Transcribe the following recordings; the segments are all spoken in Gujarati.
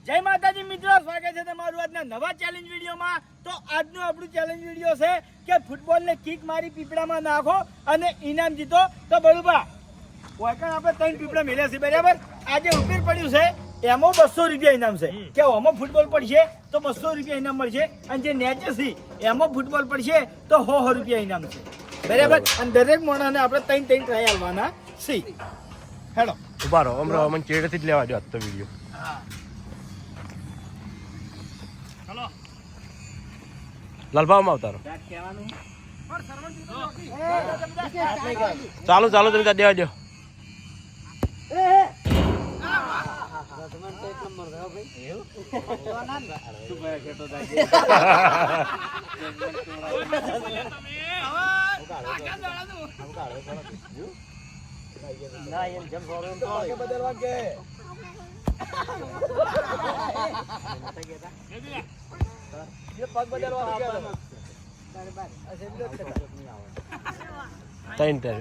જય માતાજી મિત્રો, સ્વાગત છે તમારું આજના નવા ચેલેન્જ વિડીયોમાં। તો આજનું આપણું ચેલેન્જ વિડીયો છે કે ફૂટબોલને કિક મારી પીપળામાં નાખો અને ઇનામ જીતો। તો બળુબા ઓયકણ આપણે 3 પીપળા મેલ્યા છે બરાબર। આજે ઉપર પડ્યું છે એમાં 200 રૂપિયા ઇનામ છે કે ઓમાં ફૂટબોલ પડશે તો 200 રૂપિયા ઇનામ મળશે અને જે નેચે છે એમાં ફૂટબોલ પડશે તો 100 રૂપિયા ઇનામ છે બરાબર। અને દરેક મોણાને આપણે 3 ટ્રાય આલવાના છે। હેલો ઉભા રહો, હમણાં મને ચેડેથી જ લેવા દો આજ તો વિડીયો। લાલભામાં આવતા રહો। ચાલુ ચાલુ તમે ત્યાં દેવા દો।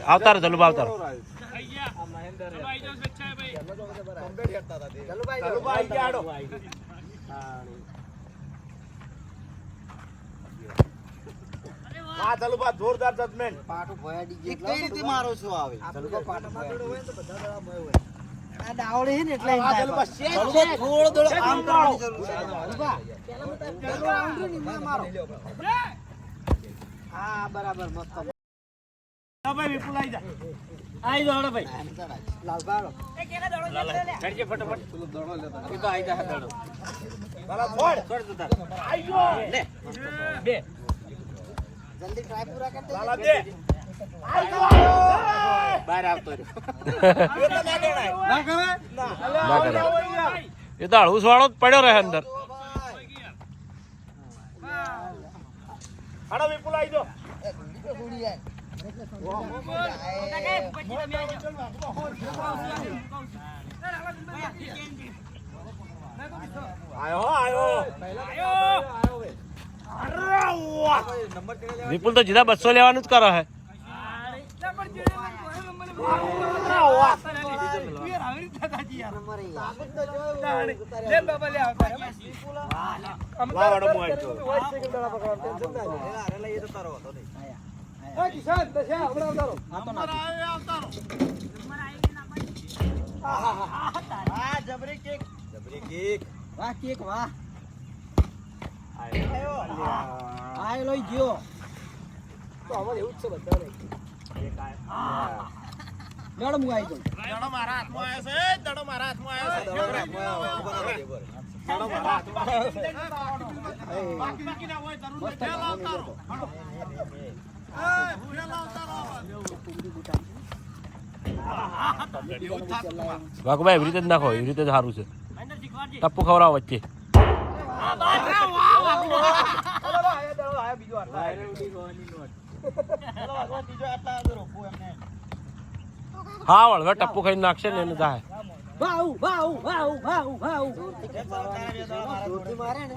આવતા રહો જલુભા, આવતા રહો। હા જલુભા જોરદાર જજમેન્ટ। પાટું ભયાડી ગયું કઈ રીતે મારો છો આવે જલુભા પાટું ભયાડી હોય તો બધા દડા મોય હોય આ ડાવડે છે ને એટલે હા જલુભા શેક થોડો દડો આમ કરવાની જરૂર છે જલુભા પેલા આઉન્ડ્રી ની મેં મારો હા બરાબર મસ્ત હા ભાઈ વિપુલ આઈ જા, આઈ જાઓ ભાઈ લાલબારો એ કેલા દડો લે કરજે ફટાફટ દડો લેતા એ તો આઈ જા દડો બાલા છોડ છોડ દો આઈ ગયો લે બે જલ્દી ટ્રાય પૂરા કર દે બાલા દે આઈ ગયો બહાર આવતો રહ્યો એ તો ના ગણાય ના ગમે ના કરે એ તો હળવું વાળો જ પડ્યો રહે અંદર। હાડો વિપુલ આઈ જો ગુડી આય વિપુલ તો જીધા 200 લેવાનું જ કરો હે। જબરી કેક વાહ કેક વાહ આય લોઈ ગયો તો અમારે એવું જ છે બધા લડ મુગાઈ ગયો દડો મારા હાથમાં આવ્યો છે, દડો મારા હાથમાં આવ્યો છે, દડો મારા હાથમાં આવ્યો છે। બાકી બાકી ના હોય જરૂર નથી લાવતા રહો। એ ભૂલે લાવતા રહો। વાઘુભાઈ એવી રીતે જ નાખો, એવી રીતે જ સારું છે। ટપ્પુ ખવડાવો વચ્ચે। હા વળવે ટપ્પુ ખાઈને નાખશે ને એને જાય। વાવ વાવ વાવ વાવ વાવ જોરથી મારે ને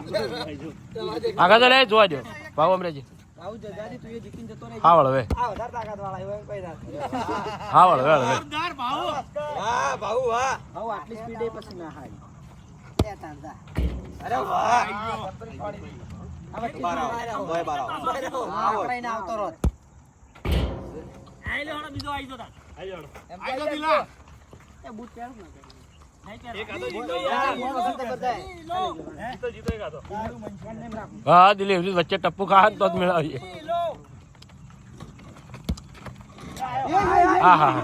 આગળ તો લે જોવા દો ભાવ અમરેજી। વાવ જજાદી તું એ જીતીને જતો રહે હા વળવે, આ વધારે તાકાત વાળા હોય કોઈ ના હા વળવે વળવે। જોરદાર ભાઉ વાહ ભાઉ વાહ વાવ આટલી સ્પીડ એ પછી ના હારી લે તાંદા અરે વાહ હવે બાર આવો આવતો રોત આઈ લે હણો બીજો આઈ જો તા આઈ જો દિલા એ બૂટ પહેર ના એક આદો જીતો યાર જીતો એક આદો હા ડિલિવરી વચ્ચે ટપ્પુ ખા તો જ મેળવીએ। હા હા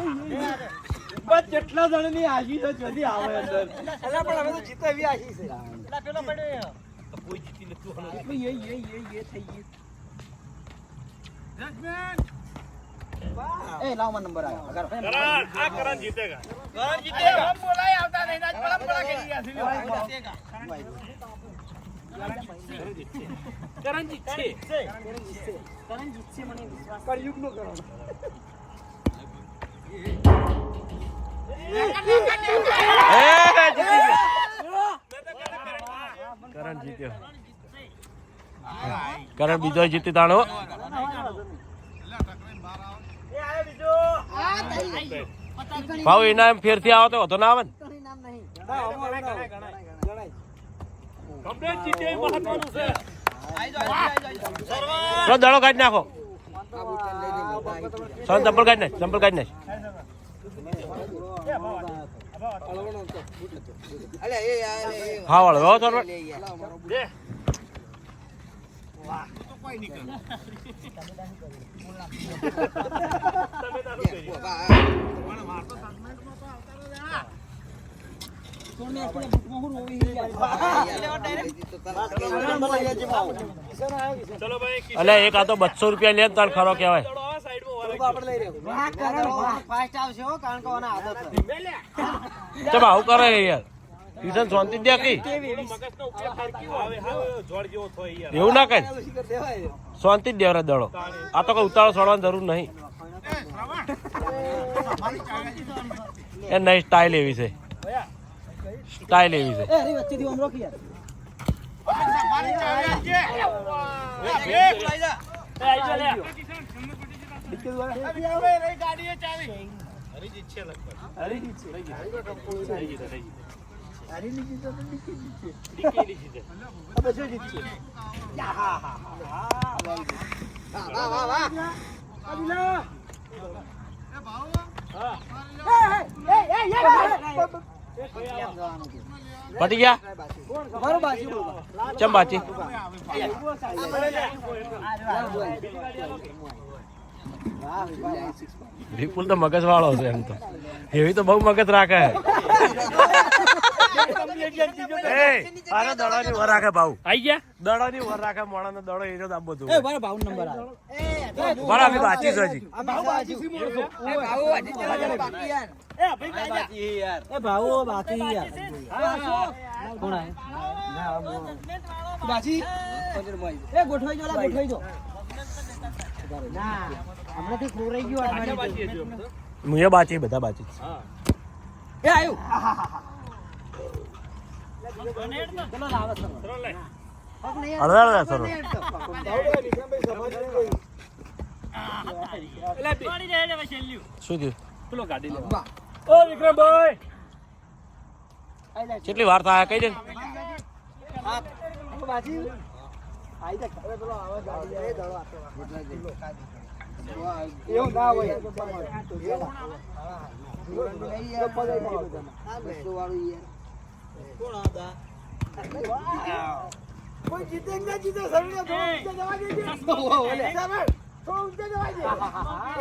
બસ જેટલા જણની આશી તો જલ્દી આવે અંદર અલા પણ હવે તો જીતો એવી આશી છે એલા પેલો પડ્યો તો કોઈ જીતી નતું હનો એ થઈ ગયું જજમેન્ટ એ લાવ માં નંબર આવ્યો અગર કરણ જીતેગા हम बोलाए આવતા નહીં આજ પરંપરા કરી ગયા છે કરણ જીતશે મને વિશ્વાસ કળયુગ નો કરણ કરણ જીત્યો। કરણ બીજો જીતી તાણો। ભાવ એના એમ ફેરથી આવો તો વધુ ના આવે ને? ચલો દડો કાઢી નાખો. ચલો ચંપલ કાઢી નાખ, ચંપલ કાઢી નાખ. હા વાળો હો સર. અલે એક આ તો 200 રૂપિયા લે તાર ખરો કહેવાય. ચમ આવું કરે યાર. ટ્યુશન શાંતિ દે કઈ એવું ના કઈ શાંતિ જ દેવરા દડો. આ તો કઈ ઉતાળો છોડવાની જરૂર નહીં. એ નહીં સ્ટાઇલ એવી છે, સ્ટાઇલ એવી છે. પતી ગયા ચમ બાચી વિપુલ તો મગજ વાળો છે. એમ તો એવી તો બહુ મગજ રાખે. દડાની વર રાખે ભાવ આઈ ગયા. દડાની વર રાખે મોણા નો દડો એ જ આપો તું. બરાબર આપી બાચી છે હજી. મુએ બાચી બધા બાચી. શું થયું કેટલી વાર થાય કઈ દે. કોઈ જીતે ના જીતે સરના જવા દેજે.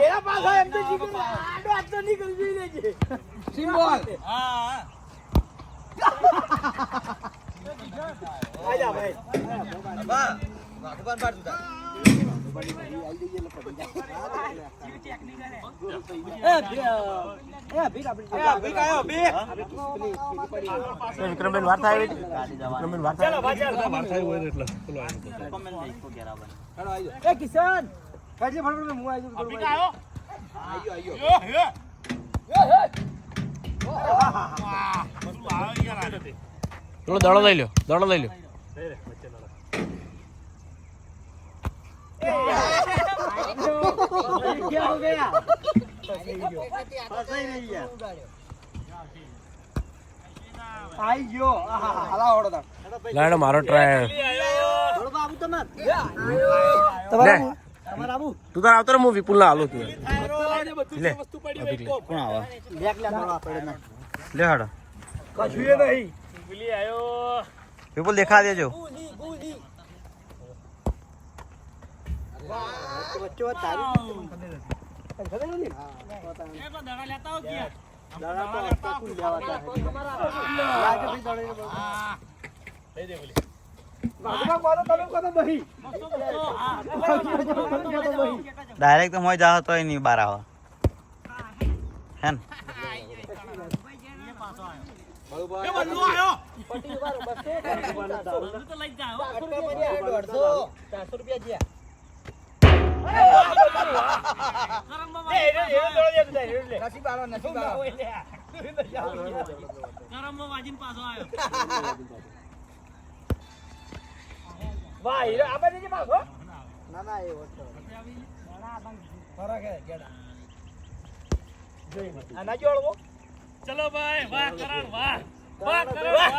એના પાછા એમ તો જીતે આડો હાથ તો નીકળી જોઈ લેજે. સિમ્બોલ આજા ભાઈ વાહ ભગવાન બાર જુદા વિક્રમબેન વાર થાય. વિક્રમબેન વાર થાય હોય એટલે એ કિશન કાજે ફળ હું આવી જઉં. ચલો દડો લઈ લો, દડો લઈ લો. क्या हो गया? आई जो हला ओड़ दा લાડો મારો ટ્રાય. बाबू तमर તમારા આબુ તું તાર આવતો રે. હું વિપુલ ના આલો તું લે કોણ આવા દેખ લે મારો આપડે ના લે હાડો કશું એ નહીં. વિપુલી આયો. વિપુલ દેખા દેજો. બચ્ચો તારી ખબર નહીં. એ તો દડા લેતા હો ગયા. દડા તો આસ્તા કુલ દેવાતા હે. લાગે ભઈ દડે હા લઈ દે બોલી. બાબા બોલો તમે કોતો બહી. ડાયરેક્ટ તો મોય જાવ તોય નહીં બાર આવા હેન એ બલ્લો આયો. પટી ઉભા રહો 200 તો લઈ જાઓ. 400 રૂપિયા જ્યા. ચલો ભાઈ વાહ કરણ વાહ વાહ કરણ વાહ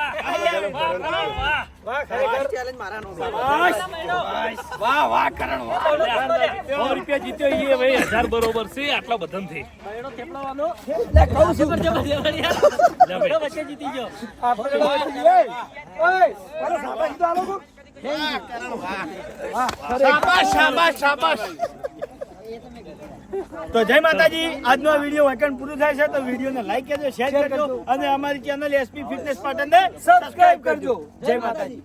વાહ કરણ વાહ વાહ ખરેખર ચેલેન્જ મારાનો છે. વાહ વાહ કરણ વાહ 100 રૂપિયા જીત્યો ઈ ભાઈ 1000 બરોબર છે આટલા બધાથી તો જય માતાજી, આજનો આ વિડીયો વાકણ પૂરું થાય છે તો વિડીયોને લાઈક કરજો, શેર કરજો અને અમારી ચેનલ એસપી ફિટનેસ પાટણને સબસ્ક્રાઇબ કરજો. જય માતાજી.